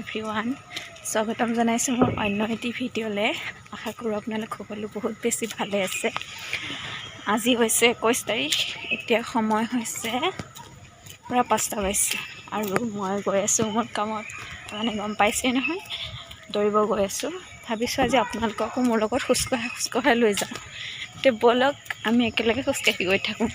Everyone, স্বাগতম জনাইছোঁ মোৰ অন্য এটি ভিডিঅ'লৈ। আশা কৰোঁ আপোনালোক সকলো বহুত বেছি ভালে আছে। আজি হৈছে 21 তাৰিখ। এতিয়া সময় হৈছে পুৰা 5টা বাজিছে আৰু মই গৈ আছোঁ মোৰ কামত। মানে গম পাইছেই নহয়, দৌৰিব গৈ আছোঁ। ভাবিছোঁ আজি আপোনালোককো মোৰ লগত খোজকঢ়াই লৈ যাওঁ। এতিয়া ব'লক আমি একেলগে খোজকাঢ়ি গৈ থাকোঁ।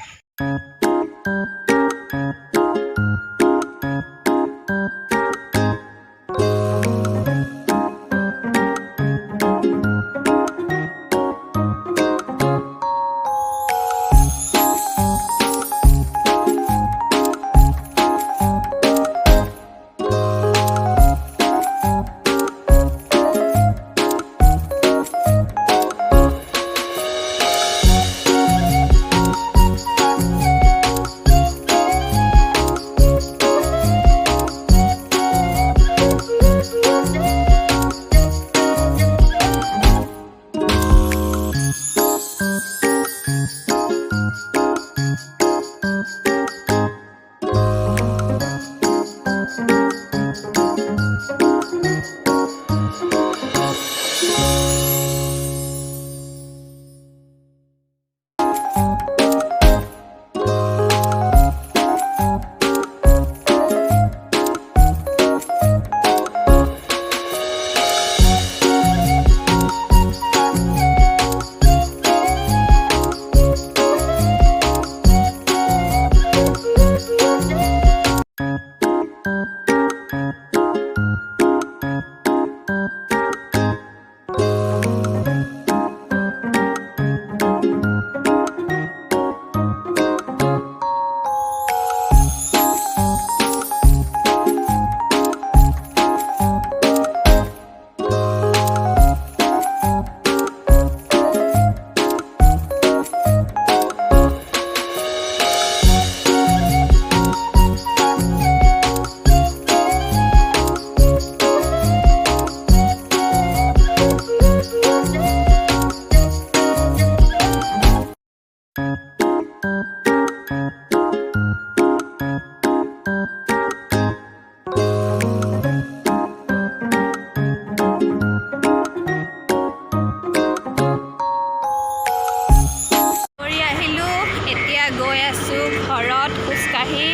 গৈ আছোঁ ঘৰত খোজকাঢ়ি।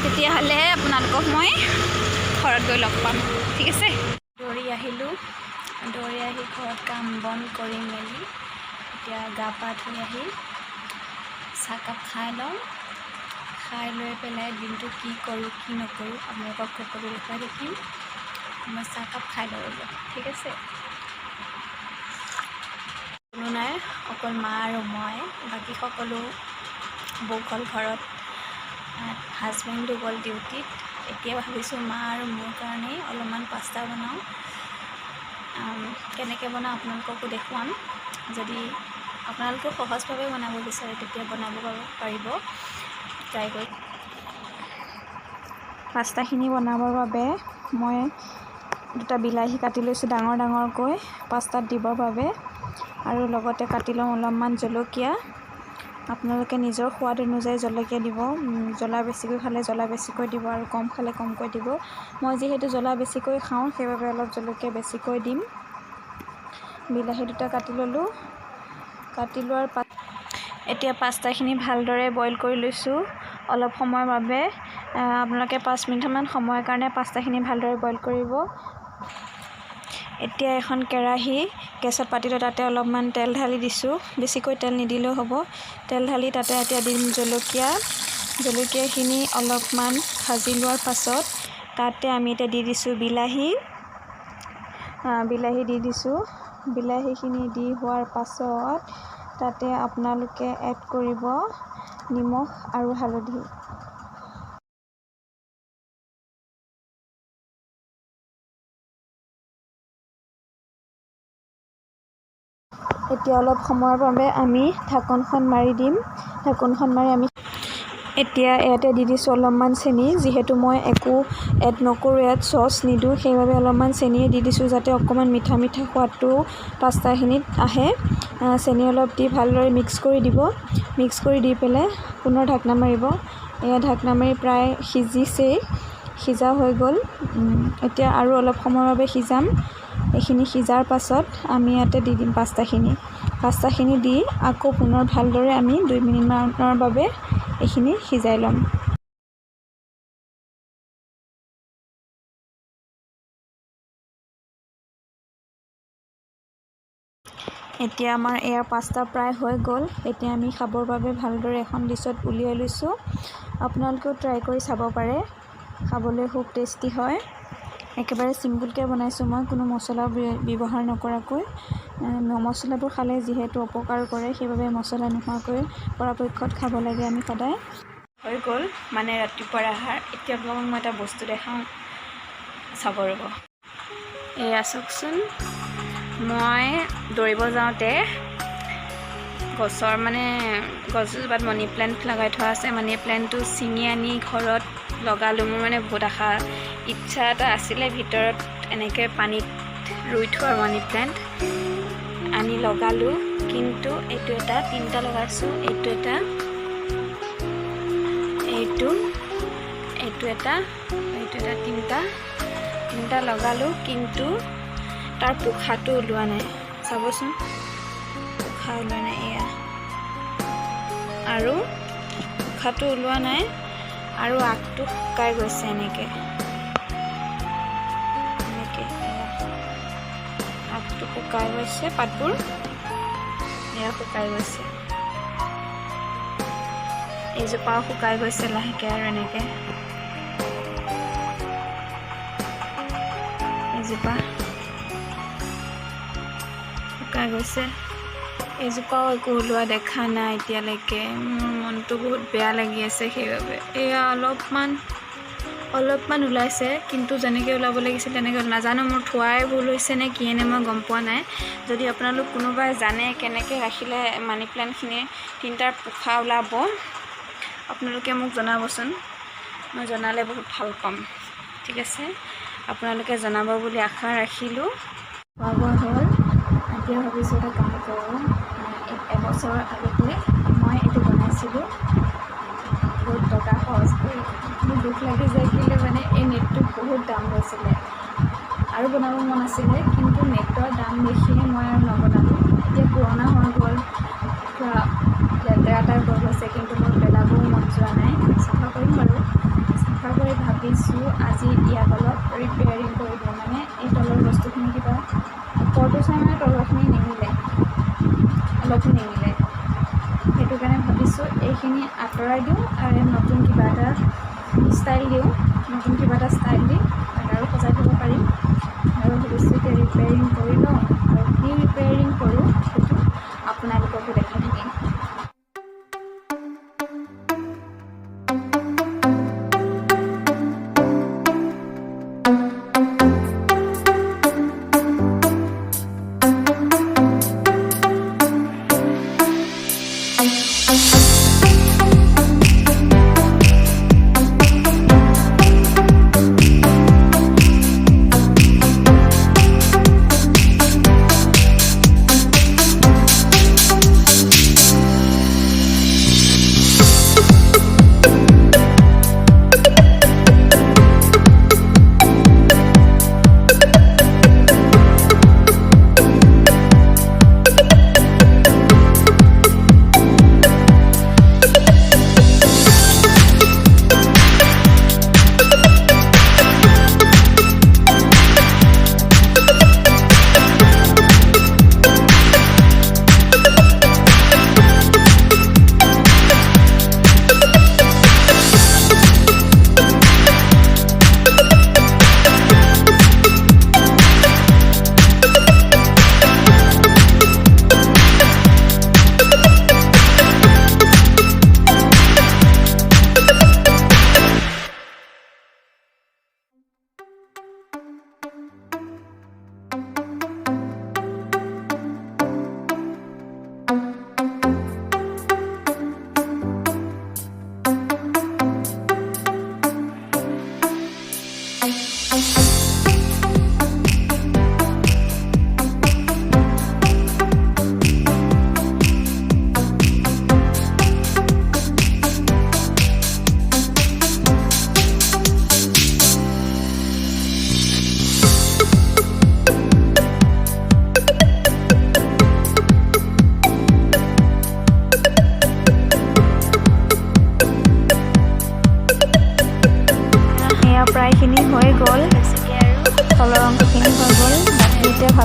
তেতিয়াহ'লে আপোনালোকক মই ঘৰত গৈ লগ পাম, ঠিক আছে? দৌৰি আহিলোঁ, দৌৰি আহি ঘৰত কাম বন কৰি মেলি এতিয়া গা পা ধুই আহি চাহকাপ খাই লওঁ। খাই লৈ পেলাই দিনটো কি কৰোঁ কি নকৰোঁ আপোনালোকক সকলো দেখুৱাই দেখিম। মই চাহকাপ খাই লওঁ, ঠিক আছে? কোনো নাই, অকল মা আৰু মই। বাকী সকলো বৌ গ'ল ঘৰত, হাজবেণ্ডো গ'ল ডিউটিত। এতিয়া ভাবিছোঁ মা আৰু মোৰ কাৰণেই অলপমান পাস্তা বনাওঁ। কেনেকৈ বনাওঁ আপোনালোককো দেখুৱাম। যদি আপোনালোকেও সহজভাৱে বনাব বিচাৰে তেতিয়া বনাব পাৰিব, ট্ৰাই কৰি। পাস্তাখিনি বনাবৰ বাবে মই 2টা বিলাহী কাটি লৈছোঁ ডাঙৰ ডাঙৰকৈ পাস্তাত দিবৰ বাবে, আৰু লগতে কাটি লওঁ অলপমান জলকীয়া। আপোনালোকে নিজৰ সোৱাদ অনুযায়ী জলকীয়া দিব। জ্বলা বেছিকৈ খালে জ্বলা বেছিকৈ দিব আৰু কম খালে কমকৈ দিব। মই যিহেতু জ্বলা বেছিকৈ খাওঁ সেইবাবে অলপ জলকীয়া বেছিকৈ দিম। বিলাহী 2টা কাটি ল'লোঁ। কাটি লোৱাৰ এতিয়া পাস্তাখিনি ভালদৰে বইল কৰি লৈছোঁ অলপ সময়ৰ বাবে। আপোনালোকে 5 মিনিটমান সময়ৰ কাৰণে পাস্তাখিনি ভালদৰে বইল কৰিব। এতিয়া এখন কেৰাহী গেছত পাতি লৈ তাতে অলপমান তেল ঢালি দিছোঁ। বেছিকৈ তেল নিদিলেও হ'ব। তেল ঢালি তাতে এতিয়া দিম জলকীয়াখিনি অলপমান ভাজি লোৱাৰ পাছত তাতে আমি এতিয়া দি দিছোঁ বিলাহী দি দিছোঁ। বিলাহীখিনি দি হোৱাৰ পাছত তাতে আপোনালোকে এড কৰিব নিমখ আৰু হালধি। এতিয়া অলপ সময়ৰ বাবে আমি ঢাকনখন মাৰি দিম। ঢাকনখন মাৰি আমি এতিয়া ইয়াতে দি দিছোঁ অলপমান চেনি। যিহেতু মই একো এড নকৰোঁ, ইয়াত চচ নিদিওঁ, সেইবাবে অলপমান চেনিয়ে দি দিছোঁ যাতে অকণমান মিঠা মিঠা সোৱাদটো পাস্তাখিনিত আহে। চেনি অলপ দি ভালদৰে মিক্স কৰি দিব। মিক্স কৰি দি পেলাই পুনৰ ঢাকনা মাৰিব। এয়া ঢাকনা মাৰি প্ৰায় সিজিছেই। সিজা হৈ গ'ল। এতিয়া আৰু অলপ সময়ৰ বাবে সিজাম। এইখিনি সিজাৰ পাছত আমি ইয়াতে দি দিম পাস্তাখিনি দি আকৌ পুনৰ ভালদৰে আমি 2 মিনিটমানৰ বাবে এইখিনি সিজাই ল'ম। এতিয়া আমাৰ এয়া পাস্তা প্ৰায় হৈ গ'ল। এতিয়া আমি খাবৰ বাবে ভালদৰে এখন ডিছত উলিয়াই লৈছোঁ। আপোনালোকেও ট্ৰাই কৰি চাব পাৰে, খাবলৈ খুব টেষ্টি হয়। একেবাৰে চিম্পুলকৈ বনাইছোঁ মই, কোনো মছলা ব্যৱহাৰ নকৰাকৈ। মছলাবোৰ খালে যিহেতু অপকাৰ কৰে, সেইবাবে মছলা নোহোৱাকৈ পৰাপক্ষত খাব লাগে আমি সদায়। হৈ গ'ল মানে ৰাতিপুৱাৰ আহাৰ। এতিয়া আপোনালোকক মই এটা বস্তু দেখাওঁ, চাব ৰ'ব। এয়া চাওকচোন, মই দৌৰিব যাওঁতে গছজোপাত মানি প্লেণ্ট লগাই থোৱা আছে। মানি প্লেণ্টটো ছিঙি আনি ঘৰত লগালোঁ। মোৰ মানে বহুত ইচ্ছা এটা আছিলে ভিতৰত এনেকৈ পানীত ৰুই থোৱা মানি প্লেণ্ট আনি লগালোঁ। কিন্তু এইটো এটা 3টা লগাইছোঁ, এইটো এটা তিনিটা লগালোঁ, কিন্তু তাৰ পোখাটো ওলোৱা নাই। চাবচোন, পোখা ওলোৱা নাই। এয়া আৰু পোখাটো ওলোৱা নাই আৰু আগটো শুকাই গৈছে এনেকৈ আগটো শুকাই গৈছে, পাতবোৰ এয়া শুকাই গৈছে। এইজোপাও শুকাই গৈছে লাহেকৈ আৰু এনেকৈ এইজোপা শুকাই গৈছে। এইজোপাও একো ওলোৱা দেখা নাই এতিয়ালৈকে। মোৰ মনটো বহুত বেয়া লাগি আছে সেইবাবে। এয়া অলপমান ওলাইছে, কিন্তু যেনেকৈ ওলাব লাগিছিল তেনেকৈ নাজানো, মোৰ থোৱাই ভুল হৈছে নে কিয়ে নে মই গম পোৱা নাই। যদি আপোনালোক কোনোবাই জানে কেনেকৈ ৰাখিলে মানি প্লেণ্টখিনি 3টাৰ পোখা ওলাব, আপোনালোকে মোক জনাবচোন। মই জনালে বহুত ভাল পাম। ঠিক আছে, আপোনালোকে জনাব বুলি আশা ৰাখিলোঁ। খোৱা বোৱা হ'ল। এতিয়া ভাবিছোঁ এটা কাম কৰোঁ। এবছৰৰ আগতে মই এইটো বনাইছিলোঁ, বহুত টকা খৰচ কৰি। মোৰ দুখ লাগি যায়, কিন্তু মানে এই নেটটো বহুত দাম লৈছিলে আৰু বনাব মন আছিলে, কিন্তু নেটৰ দাম দেখিয়ে মই আৰু নবনালোঁ। এতিয়া পুৰণা হৈ গ'ল, পুৰা লেতেৰা টাইপ হৈ গৈছে, কিন্তু মোৰ পেলাবও মন যোৱা নাই। চাফা কৰিম বাৰু। চাফা কৰি ভাবিছোঁ আজি ইয়াত অলপ ৰিপেয়াৰিং কৰি দিওঁ। মানে এই তলৰ বস্তুখিনি কিবা ওপৰটো চাই মানে তলৰখিনি নিমিলে, অলপো নিমিলে। সেইটো কাৰণে ভাবিছোঁ এইখিনি আঁতৰাই দিওঁ আৰু নতুন কিবা এটা ষ্টাইল দি তাক আৰু সজাই থ'ব পাৰিম। আৰু ভাবিছোঁ এতিয়া ৰিপেয়াৰিং কৰি লওঁ, আৰু কি ৰিপেয়াৰিং কৰোঁ সেইটো আপোনালোককো দেখাই থাকিম।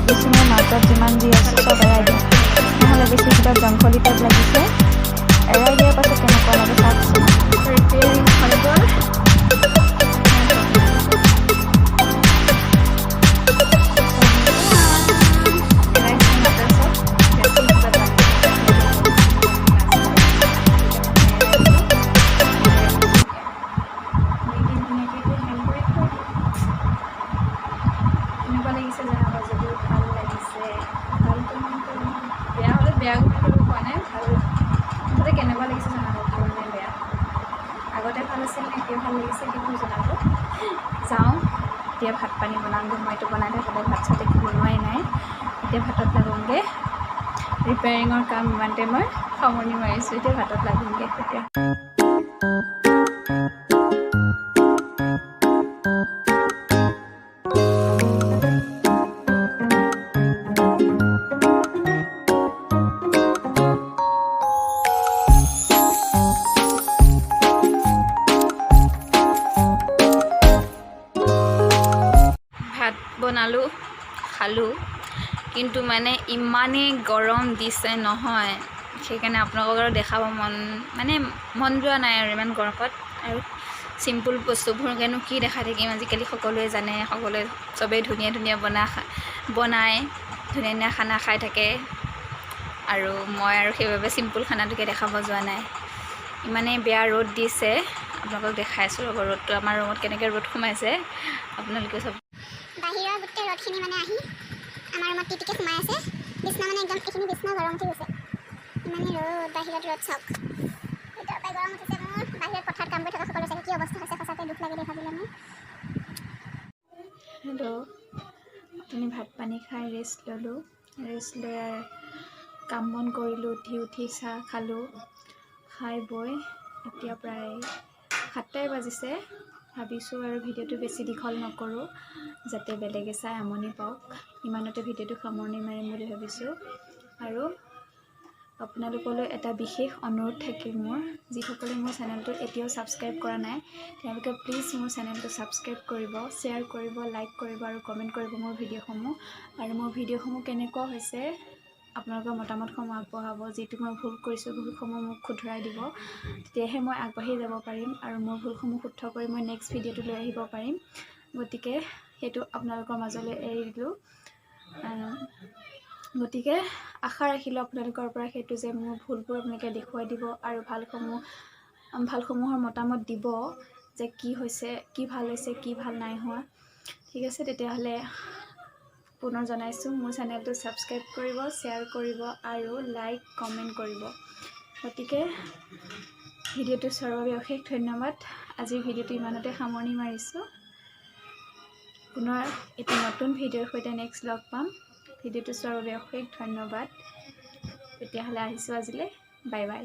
ভাবিছোঁ মই মাজত যিমান যি আছে চব এৰাই দিওঁ, নহ'লে বেছি কিবা জংঘলী টাইপ লাগিছে। এৰাই দিয়াৰ পাছত কেনেকুৱা লাগে চাওকচোন। ৰিপেয়াৰিং হৈ গ'ল। কেনেকুৱা লাগিছে জনাব যদিও ভাল লাগিছে। ভালটো বেয়া হ'লে বেয়া কৰিব পোৱা নাই, ভাল মুঠতে কেনেকুৱা লাগিছে জনাব, ভাল নে বেয়া। আগতে ভাল আছিল নে এতিয়া ভাল লাগিছে সেইটো জনাব। যাওঁ এতিয়া ভাত পানী বনাওঁগৈ। মইতো বনাই থাকোঁতে ভাত চাত একো বনোৱাই নাই। এতিয়া ভাতত লাগোঁগৈ। ৰিপেয়াৰিঙৰ কাম ইমানতে মই সামৰণি মাৰিছোঁ। এতিয়া ভাতত লাগোঁগৈ। এতিয়া ভাত বনালোঁ, খালোঁ, কিন্তু মানে ইমানেই গৰম দিছে নহয়, সেইকাৰণে আপোনালোকক আৰু দেখাব মন যোৱা নাই আৰু ইমান গৰমত। আৰু চিম্পুল বস্তুবোৰকেনো কি দেখাই থাকিম। আজিকালি সকলোৱে জানে, সকলোৱে চবেই ধুনীয়া ধুনীয়া বনায় ধুনীয়া ধুনীয়া খানা খাই থাকে, আৰু মই আৰু সেইবাবে চিম্পুল খানাটোকে দেখাব যোৱা নাই। ইমানেই বেয়া ৰ'দ দিছে, আপোনালোকক দেখাইছোঁ ৰ'ব ৰ'দটো। আমাৰ ৰুমত কেনেকৈ ৰ'দ সোমাইছে আপোনালোকে চব। বাহিৰৰ গোটেই ৰ'দখিনি মানে আহি আমাৰ ৰুমত টিটিকে সোমাই আছে। বিছনা মানে একদম এইখিনি বিছনা গৰম উঠি গৈছে। ইমানেই ৰ'দ, বাহিৰত ৰ'দ চাওক। ভিতৰৰ পৰাই গৰম উঠিছে মোৰ। বাহিৰত পথাৰত কাম কৰি থকা সকলো চাগে কি অৱস্থা হৈছে, সঁচাকৈ দুখ লাগে ভাবিলে মোৰ। হেল্ল', আপুনি ভাত পানী খাই ৰেষ্ট ল'লোঁ। ৰেষ্ট লৈ আৰু কাম বন কৰিলোঁ। উঠি চাহ খালোঁ। খাই বৈ এতিয়া প্ৰায় 7টাই বাজিছে। ভাবিছোঁ আৰু ভিডিঅ'টো বেছি দীঘল নকৰোঁ, যাতে বেলেগে চাই আমনি পাওক। ইমানতে ভিডিঅ'টো সামৰণি মাৰিম বুলি ভাবিছোঁ। আৰু আপোনালোকলৈ এটা বিশেষ অনুৰোধ থাকিল মোৰ, যিসকলে মোৰ চেনেলটো এতিয়াও ছাবস্ক্ৰাইব কৰা নাই, তেওঁলোকে প্লিজ মোৰ চেনেলটো ছাবস্ক্ৰাইব কৰিব, শ্বেয়াৰ কৰিব, লাইক কৰিব আৰু কমেণ্ট কৰিব মোৰ ভিডিঅ'সমূহ। আৰু মোৰ ভিডিঅ'সমূহ কেনেকুৱা হৈছে আপোনালোকৰ মতামতসমূহ আগবঢ়াব। যিটো মই ভুল কৰিছোঁ, ভুলসমূহ মোক শুধৰাই দিব, তেতিয়াহে মই আগবাঢ়ি যাব পাৰিম আৰু মোৰ ভুলসমূহ শুদ্ধ কৰি মই নেক্সট ভিডিঅ'টো লৈ আহিব পাৰিম। গতিকে সেইটো আপোনালোকৰ মাজলৈ এৰি দিলোঁ। গতিকে আশা ৰাখিলোঁ আপোনালোকৰ পৰা সেইটো, যে মোৰ ভুলবোৰ আপোনালোকে দেখুৱাই দিব আৰু ভালসমূহৰ মতামত দিব, যে কি হৈছে, কি ভাল হৈছে, কি ভাল নাই হোৱা। ঠিক আছে, তেতিয়াহ'লে পুনৰ জনাইছোঁ, মোৰ চেনেলটো ছাবস্ক্ৰাইব কৰিব, শ্বেয়াৰ কৰিব আৰু লাইক কমেণ্ট কৰিব। গতিকে ভিডিঅ'টো চোৱাৰ বাবে অশেষ ধন্যবাদ। আজিৰ ভিডিঅ'টো ইমানতে সামৰণি মাৰিছোঁ। পুনৰ এটি নতুন ভিডিঅ'ৰ সৈতে নেক্সট লগ পাম। ভিডিঅ'টো চোৱাৰ বাবে অশেষ ধন্যবাদ। তেতিয়াহ'লে আহিছোঁ আজিলৈ। Bye bye.